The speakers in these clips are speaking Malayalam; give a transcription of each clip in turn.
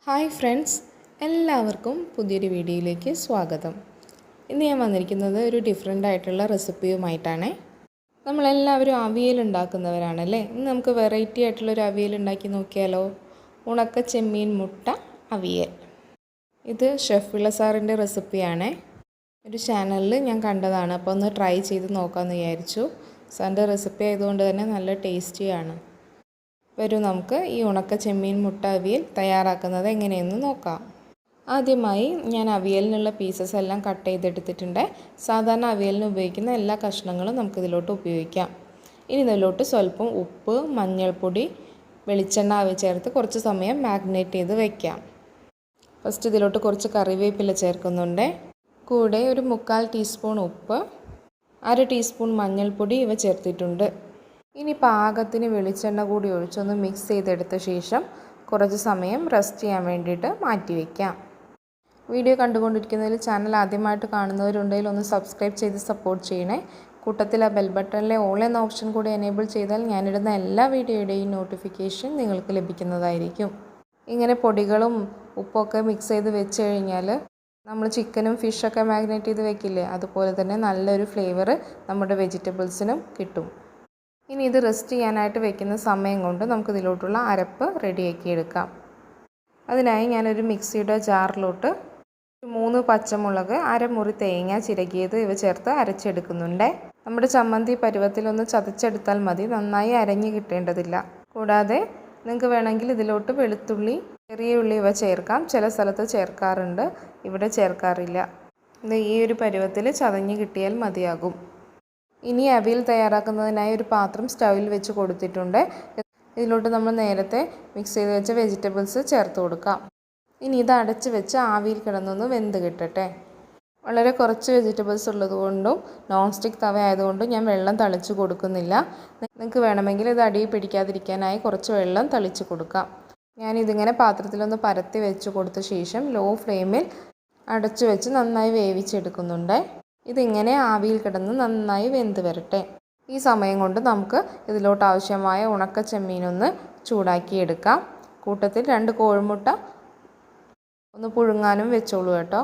ഹായ് ഫ്രണ്ട്സ്, എല്ലാവർക്കും പുതിയൊരു വീഡിയോയിലേക്ക് സ്വാഗതം. ഇന്ന് ഞാൻ വന്നിരിക്കുന്നത് ഒരു ഡിഫറെൻ്റ് ആയിട്ടുള്ള റെസിപ്പിയുമായിട്ടാണ്. നമ്മളെല്ലാവരും അവിയൽ ഉണ്ടാക്കുന്നവരാണല്ലേ. ഇന്ന് നമുക്ക് വെറൈറ്റി ആയിട്ടുള്ളൊരു അവിയൽ ഉണ്ടാക്കി നോക്കിയാലോ. ഉണക്ക ചെമ്മീൻ മുട്ട അവിയൽ. ഇത് ഷെഫ് വിള സാറിൻ്റെ റെസിപ്പിയാണ്. ഒരു ചാനലിൽ ഞാൻ കണ്ടതാണ്, അപ്പോൾ ഒന്ന് ട്രൈ ചെയ്ത് നോക്കാമെന്ന് വിചാരിച്ചു. സാറിൻ്റെ റെസിപ്പി ആയതുകൊണ്ട് തന്നെ നല്ല ടേസ്റ്റിയാണ്. വരൂ നമുക്ക് ഈ ഉണക്ക ചെമ്മീൻ മുട്ട അവിയൽ തയ്യാറാക്കുന്നത് എങ്ങനെയെന്ന് നോക്കാം. ആദ്യമായി ഞാൻ അവിയലിനുള്ള പീസസ് എല്ലാം കട്ട് ചെയ്തെടുത്തിട്ടുണ്ട്. സാധാരണ അവിയലിന് ഉപയോഗിക്കുന്ന എല്ലാ കഷ്ണങ്ങളും നമുക്കിതിലോട്ട് ഉപയോഗിക്കാം. ഇനി ഇതിലോട്ട് സ്വല്പം ഉപ്പ്, മഞ്ഞൾപ്പൊടി, വെളിച്ചെണ്ണ ചേർത്ത് കുറച്ച് സമയം മാഗ്നേറ്റ് ചെയ്ത് വയ്ക്കാം. ഫസ്റ്റ് ഇതിലോട്ട് കുറച്ച് കറിവേപ്പില ചേർക്കുന്നുണ്ട്. കൂടെ ഒരു 1/4 ടീസ്പൂൺ ഉപ്പ്, 1/2 ടീസ്പൂൺ മഞ്ഞൾപ്പൊടി ഇവ ചേർത്തിട്ടുണ്ട്. ഇനി പാകത്തിന് വെളിച്ചെണ്ണ കൂടി ഒഴിച്ചൊന്ന് മിക്സ് ചെയ്തെടുത്ത ശേഷം കുറച്ച് സമയം റെസ്റ്റ് ചെയ്യാൻ വേണ്ടിയിട്ട് മാറ്റി വയ്ക്കാം. വീഡിയോ കണ്ടുകൊണ്ടിരിക്കുന്നതിൽ ചാനൽ ആദ്യമായിട്ട് കാണുന്നവരുണ്ടെങ്കിൽ ഒന്ന് സബ്സ്ക്രൈബ് ചെയ്ത് സപ്പോർട്ട് ചെയ്യണേ. കൂട്ടത്തിൽ ആ ബെൽ ബട്ടണിലെ ഓൾ എന്ന ഓപ്ഷൻ കൂടി എനേബിൾ ചെയ്താൽ ഞാനിടുന്ന എല്ലാ വീഡിയോയുടെയും നോട്ടിഫിക്കേഷൻ നിങ്ങൾക്ക് ലഭിക്കുന്നതായിരിക്കും. ഇങ്ങനെ പൊടികളും ഉപ്പൊക്കെ മിക്സ് ചെയ്ത് വെച്ച് കഴിഞ്ഞാൽ നമ്മൾ ചിക്കനും ഫിഷൊക്കെ മാഗ്നേറ്റ് ചെയ്ത് വെക്കില്ലേ, അതുപോലെ തന്നെ നല്ലൊരു ഫ്ലേവർ നമ്മുടെ വെജിറ്റബിൾസിനും കിട്ടും. ഇനി ഇത് റെസ്റ്റ് ചെയ്യാനായിട്ട് വെക്കുന്ന സമയം കൊണ്ട് നമുക്കിതിലോട്ടുള്ള അരപ്പ് റെഡിയാക്കി എടുക്കാം. അതിനായി ഞാനൊരു മിക്സിയുടെ ജാറിലോട്ട് 3 പച്ചമുളക്, 1/2 മുറി തേങ്ങ ചിരകിയത് ഇവ ചേർത്ത് അരച്ചെടുക്കുന്നുണ്ട്. നമ്മുടെ ചമ്മന്തി പരുവത്തിലൊന്ന് ചതച്ചെടുത്താൽ മതി, നന്നായി അരഞ്ഞു കിട്ടേണ്ടതില്ല. കൂടാതെ നിങ്ങൾക്ക് വേണമെങ്കിൽ ഇതിലോട്ട് വെളുത്തുള്ളി, ചെറിയ ഉള്ളി ഇവ ചേർക്കാം. ചില സ്ഥലത്ത് ചേർക്കാറുണ്ട്, ഇവിടെ ചേർക്കാറില്ല. ഇത് ഈ ഒരു പരുവത്തിൽ ചതഞ്ഞ് കിട്ടിയാൽ മതിയാകും. ഇനി അവിയൽ തയ്യാറാക്കുന്നതിനായി ഒരു പാത്രം സ്റ്റൗവിൽ വെച്ച് കൊടുത്തിട്ടുണ്ട്. ഇതിലോട്ട് നമ്മൾ നേരത്തെ മിക്സ് ചെയ്ത് വെച്ച വെജിറ്റബിൾസ് ചേർത്ത് കൊടുക്കാം. ഇനി ഇത് അടച്ച് വെച്ച് ആവിയിൽ കിടന്നൊന്ന് വെന്ത് കിട്ടട്ടെ. വളരെ കുറച്ച് വെജിറ്റബിൾസ് ഉള്ളതുകൊണ്ടും നോൺ സ്റ്റിക്ക് തവ ആയതുകൊണ്ടും ഞാൻ വെള്ളം തളിച്ച് കൊടുക്കുന്നില്ല. നിങ്ങൾക്ക് വേണമെങ്കിൽ ഇത് അടിയിൽ പിടിക്കാതിരിക്കാനായി കുറച്ച് വെള്ളം തളിച്ച് കൊടുക്കാം. ഞാനിതിങ്ങനെ പാത്രത്തിലൊന്ന് പരത്തി വെച്ച് കൊടുത്ത ശേഷം ലോ ഫ്ലെയിമിൽ അടച്ചു വെച്ച് നന്നായി വേവിച്ചെടുക്കുന്നുണ്ട്. ഇതിങ്ങനെ ആവിയിൽ കിടന്ന് നന്നായി വെന്ത് വരട്ടെ. ഈ സമയം കൊണ്ട് നമുക്ക് ഇതിലോട്ട് ആവശ്യമായ ഉണക്ക ചെമ്മീനൊന്ന് ചൂടാക്കിയെടുക്കാം. കൂട്ടത്തിൽ 2 കോഴിമുട്ട ഒന്ന് പുഴുങ്ങാനും വെച്ചോളൂ കേട്ടോ.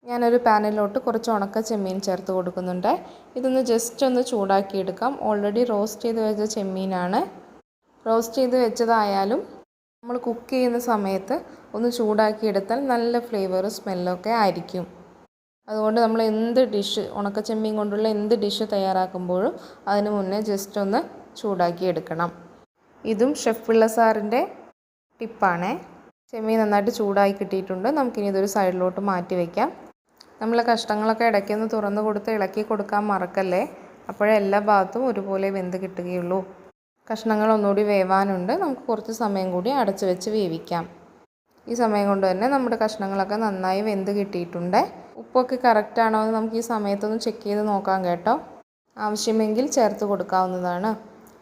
ഞാനൊരു പാനിലോട്ട് കുറച്ച് ഉണക്ക ചെമ്മീൻ ചേർത്ത് കൊടുക്കുന്നുണ്ട്. ഇതൊന്ന് ജസ്റ്റ് ഒന്ന് ചൂടാക്കിയെടുക്കാം. ഓൾറെഡി റോസ്റ്റ് ചെയ്ത് വെച്ച ചെമ്മീനാണ്. റോസ്റ്റ് ചെയ്ത് വെച്ചതായാലും നമ്മൾ കുക്ക് ചെയ്യുന്ന സമയത്ത് ഒന്ന് ചൂടാക്കിയെടുത്താൽ നല്ല ഫ്ലേവറും സ്മെല്ലൊക്കെ ആയിരിക്കും. അതുകൊണ്ട് നമ്മൾ എന്ത് ഡിഷ്, ഉണക്ക ചെമ്മീൻ കൊണ്ടുള്ള എന്ത് ഡിഷ് തയ്യാറാക്കുമ്പോഴും അതിന് മുന്നേ ജസ്റ്റ് ഒന്ന് ചൂടാക്കി എടുക്കണം. ഇതും ഷെഫ് വിള സാറിൻ്റെ ടിപ്പാണ്. ചെമ്മീൻ നന്നായിട്ട് ചൂടായി കിട്ടിയിട്ടുണ്ട്. നമുക്കിനി ഇതൊരു സൈഡിലോട്ട് മാറ്റി വയ്ക്കാം. നമ്മൾ കഷ്ണങ്ങളൊക്കെ ഇടയ്ക്കൊന്ന് തുറന്ന് കൊടുത്ത് ഇളക്കി കൊടുക്കാൻ മറക്കല്ലേ, അപ്പോഴേ എല്ലാ ഭാഗത്തും ഒരുപോലെ വെന്ത് കിട്ടുകയുള്ളൂ. കഷ്ണങ്ങൾ ഒന്നുകൂടി വേവാനുണ്ട്. നമുക്ക് കുറച്ച് സമയം കൂടി അടച്ച് വെച്ച് വേവിക്കാം. ഈ സമയം കൊണ്ട് തന്നെ നമ്മുടെ കഷ്ണങ്ങളൊക്കെ നന്നായി വെന്ത് കിട്ടിയിട്ടുണ്ട്. ഉപ്പൊക്കെ കറക്റ്റ് ആണോ എന്ന് നമുക്ക് ഈ സമയത്തൊന്ന് ചെക്ക് ചെയ്ത് നോക്കാം കേട്ടോ. ആവശ്യമെങ്കിൽ ചേർത്ത് കൊടുക്കാവുന്നതാണ്.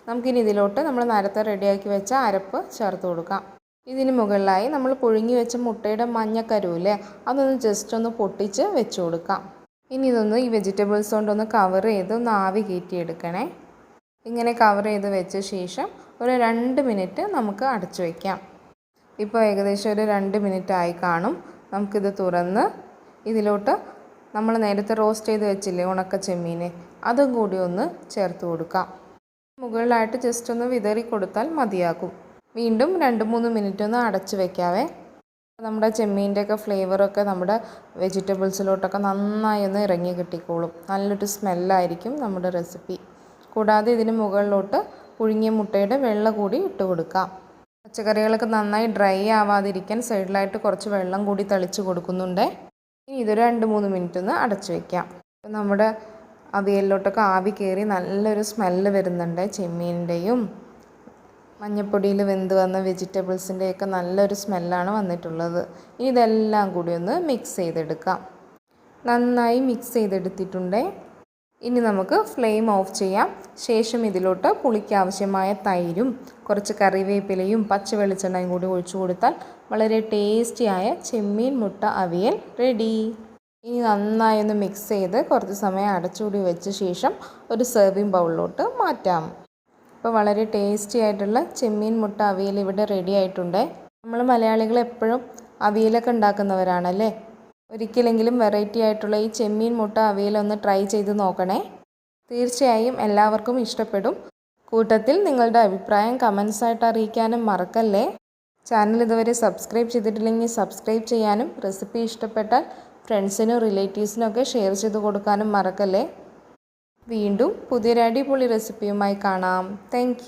നമുക്കിനി ഇതിലോട്ട് നമ്മൾ നേരത്തെ റെഡിയാക്കി വെച്ച അരപ്പ് ചേർത്ത് കൊടുക്കാം. ഇതിന് മുകളിലായി നമ്മൾ പുഴുങ്ങി വെച്ച മുട്ടയുടെ മഞ്ഞക്കരുവില്ലേ, അതൊന്ന് ജസ്റ്റ് ഒന്ന് പൊട്ടിച്ച് വെച്ച് കൊടുക്കാം. ഇനി ഇതൊന്ന് ഈ വെജിറ്റബിൾസ് കൊണ്ടൊന്ന് കവർ ചെയ്ത് ഒന്ന് ആവി കയറ്റിയെടുക്കണേ. ഇങ്ങനെ കവർ ചെയ്ത് വെച്ച ശേഷം ഒരു 2 മിനിറ്റ് നമുക്ക് അടച്ചു വയ്ക്കാം. ഇപ്പോൾ ഏകദേശം ഒരു 2 മിനിറ്റ് ആയി കാണും. നമുക്കിത് തുറന്ന് ഇതിലോട്ട് നമ്മൾ നേരത്തെ റോസ്റ്റ് ചെയ്ത് വെച്ചില്ലേ ഉണക്ക ചെമ്മീനെ, അതും കൂടി ഒന്ന് ചേർത്ത് കൊടുക്കാം. മുകളിലായിട്ട് ജസ്റ്റ് ഒന്ന് വിതറി കൊടുത്താൽ മതിയാകും. വീണ്ടും 2-3 മിനിറ്റ് ഒന്ന് അടച്ച് വെക്കാവേ. നമ്മുടെ ചെമ്മീൻ്റെയൊക്കെ ഫ്ലേവറൊക്കെ നമ്മുടെ വെജിറ്റബിൾസിലോട്ടൊക്കെ നന്നായി ഒന്ന് ഇറങ്ങി കിട്ടിക്കോളും. നല്ലൊരു സ്മെല്ലായിരിക്കും നമ്മുടെ റെസിപ്പി. കൂടാതെ ഇതിന് മുകളിലോട്ട് പുഴുങ്ങിയ മുട്ടയുടെ വെള്ള കൂടി ഇട്ട് കൊടുക്കാം. പച്ചക്കറികളൊക്കെ നന്നായി ഡ്രൈ ആവാതിരിക്കാൻ സൈഡിലായിട്ട് കുറച്ച് വെള്ളം കൂടി തളിച്ച് കൊടുക്കുന്നുണ്ട്. ഇനി ഇതൊരു 2-3 മിനിറ്റ് ഒന്ന് അടച്ചു വയ്ക്കാം. അപ്പോൾ നമ്മുടെ അവിയലിലോട്ടൊക്കെ ആവി കയറി നല്ലൊരു സ്മെല്ല് വരുന്നുണ്ട്. ചെമ്മീൻ്റെയും മഞ്ഞൾപ്പൊടിയിൽ വെന്ത് വന്ന വെജിറ്റബിൾസിൻ്റെയൊക്കെ നല്ലൊരു സ്മെല്ലാണ് വന്നിട്ടുള്ളത്. ഇനി ഇതെല്ലാം കൂടി ഒന്ന് മിക്സ് ചെയ്തെടുക്കാം. നന്നായി മിക്സ് ചെയ്തെടുത്തിട്ടുണ്ട്. ഇനി നമുക്ക് ഫ്ലെയിം ഓഫ് ചെയ്യാം. ശേഷം ഇതിലോട്ട് പുളിക്ക് ആവശ്യമായ തൈരും കുറച്ച് കറിവേപ്പിലയും പച്ച വെളിച്ചെണ്ണയും കൂടി ഒഴിച്ചു കൊടുത്താൽ വളരെ ടേസ്റ്റിയായ ചെമ്മീൻ മുട്ട അവിയൽ റെഡി. ഇനി നന്നായി ഒന്ന് മിക്സ് ചെയ്ത് കുറച്ച് സമയം അടച്ചുകൂടി വെച്ച ശേഷം ഒരു സെർവിങ് ബൗളിലോട്ട് മാറ്റാം. ഇപ്പോൾ വളരെ ടേസ്റ്റി ആയിട്ടുള്ള ചെമ്മീൻ മുട്ട അവിയൽ ഇവിടെ റെഡി ആയിട്ടുണ്ട്. നമ്മൾ മലയാളികൾ എപ്പോഴും അവിയലൊക്കെ ഉണ്ടാക്കുന്നവരാണല്ലേ. ഒരിക്കലെങ്കിലും വെറൈറ്റി ആയിട്ടുള്ള ഈ ചെമ്മീൻ മുട്ട അവിയലൊന്ന് ട്രൈ ചെയ്ത് നോക്കണേ. തീർച്ചയായും എല്ലാവർക്കും ഇഷ്ടപ്പെടും. കൂട്ടത്തിൽ നിങ്ങളുടെ അഭിപ്രായം കമൻസായിട്ട് അറിയിക്കാനും മറക്കല്ലേ. ചാനൽ ഇതുവരെ സബ്സ്ക്രൈബ് ചെയ്തിട്ടില്ലെങ്കിൽ സബ്സ്ക്രൈബ് ചെയ്യാനും റെസിപ്പി ഇഷ്ടപ്പെട്ടാൽ ഫ്രണ്ട്സിനും റിലേറ്റീവ്സിനും ഒക്കെ ഷെയർ ചെയ്ത് കൊടുക്കാനും മറക്കല്ലേ. വീണ്ടും പുതിയൊരു അടിപൊളി റെസിപ്പിയുമായി കാണാം. താങ്ക്